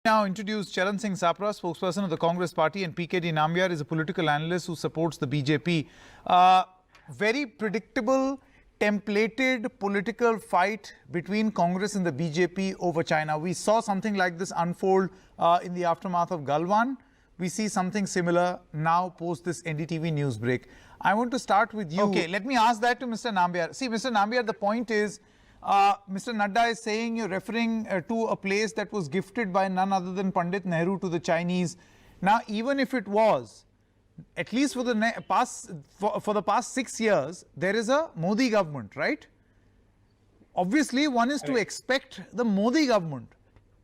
Now introduce Charan Singh Sapra, spokesperson of the Congress Party, and PKD Nambiar is a political analyst who supports the BJP. Very predictable, templated political fight between Congress and the BJP over China. We saw something like this unfold in the aftermath of Galwan. We see something similar now post this NDTV news break. I want to start with you. Okay, let me ask that to Mr. Nambiar. See, Mr. Nambiar, the point is, Mr. Nadda is saying you're referring to a place that was gifted by none other than Pandit Nehru to the Chinese. Now, even if it was, at least for the past 6 years, there is a Modi government, right? Obviously, one is to expect the Modi government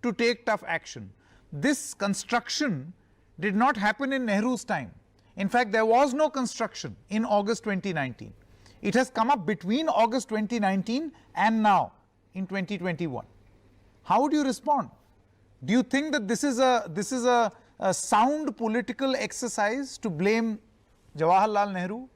to take tough action. This construction did not happen in Nehru's time. In fact, there was no construction in August 2019. It has come up between August 2019 and now in 2021. How would you respond? Do you think that this is a sound political exercise to blame Jawaharlal Nehru?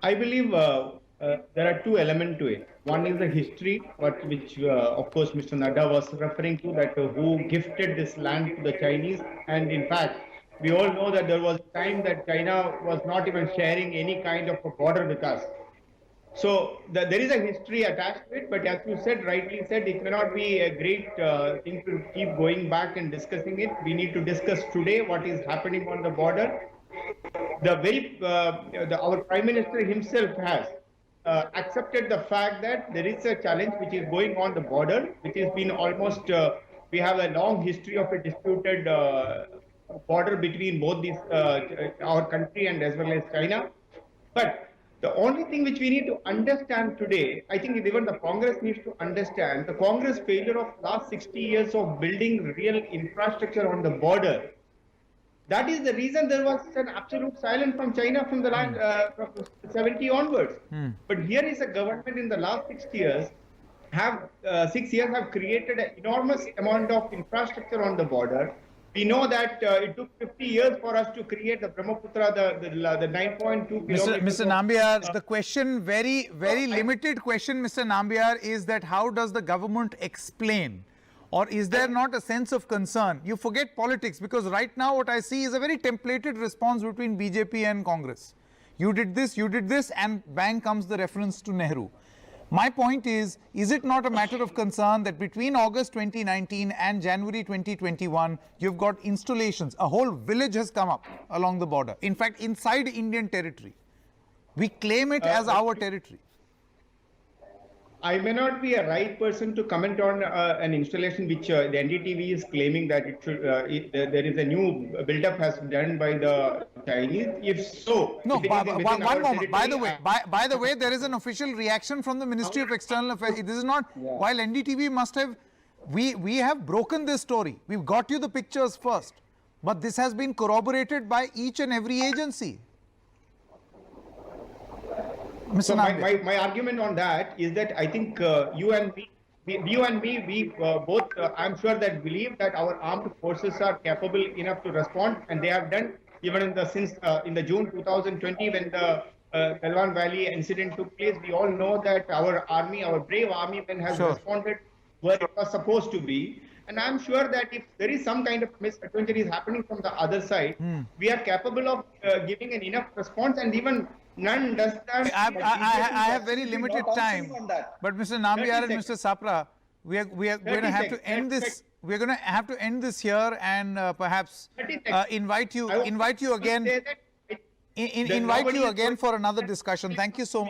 I believe there are two elements to it. One is the history, which of course Mr. Nadda was referring to, that who gifted this land to the Chinese, and in fact we all know that there was a time that China was not even sharing any kind of a border with us. So there is a history attached to it, but as you said, rightly said, it may not be a great thing to keep going back and discussing it. We need to discuss today what is happening on the border. Our Prime Minister himself has accepted the fact that there is a challenge which is going on the border, which has been almost, we have a long history of a disputed border between both these, our country and as well as China. But the only thing which we need to understand today, I think even the Congress needs to understand, the Congress failure of last 60 years of building real infrastructure on the border. That is the reason there was an absolute silence from China from the last from 70 onwards. But here is a government in the last 6 years have created an enormous amount of infrastructure on the border. We know that it took 50 years for us to create the Brahmaputra, the 9.2 kilometers. Mr. Nambiar, the question, very limited question, Mr. Nambiar, is that how does the government explain? Or is there not a sense of concern? You forget politics, because right now what I see is a very templated response between BJP and Congress. You did this, and bang comes the reference to Nehru. My point is it not a matter of concern that between August 2019 and January 2021, you've got installations, a whole village has come up along the border, in fact, inside Indian territory. We claim it as our territory. I may not be a right person to comment on an installation which the NDTV is claiming that it should, there is a new build-up has done by the Chinese. If so, no. One moment. By the way, there is an official reaction from the Ministry of External Affairs. This is not. Yeah. While NDTV must have, we have broken this story. We've got you the pictures first, but this has been corroborated by each and every agency. So my argument on that is that I think you and me, we both, I'm sure that believe that our armed forces are capable enough to respond, and they have done even in the June 2020 when the Galwan Valley incident took place. We all know that our army, our brave army men has responded where it was supposed to be. And I'm sure that if there is some kind of misadventure is happening from the other side, we are capable of giving an enough response, and even none does that. I have very limited time, but Mr. Nambiar and Mr. Sapra, we are going to have to end this. We are going to have to end this here, and perhaps invite you again. Invite you again for another discussion. Thank you so much.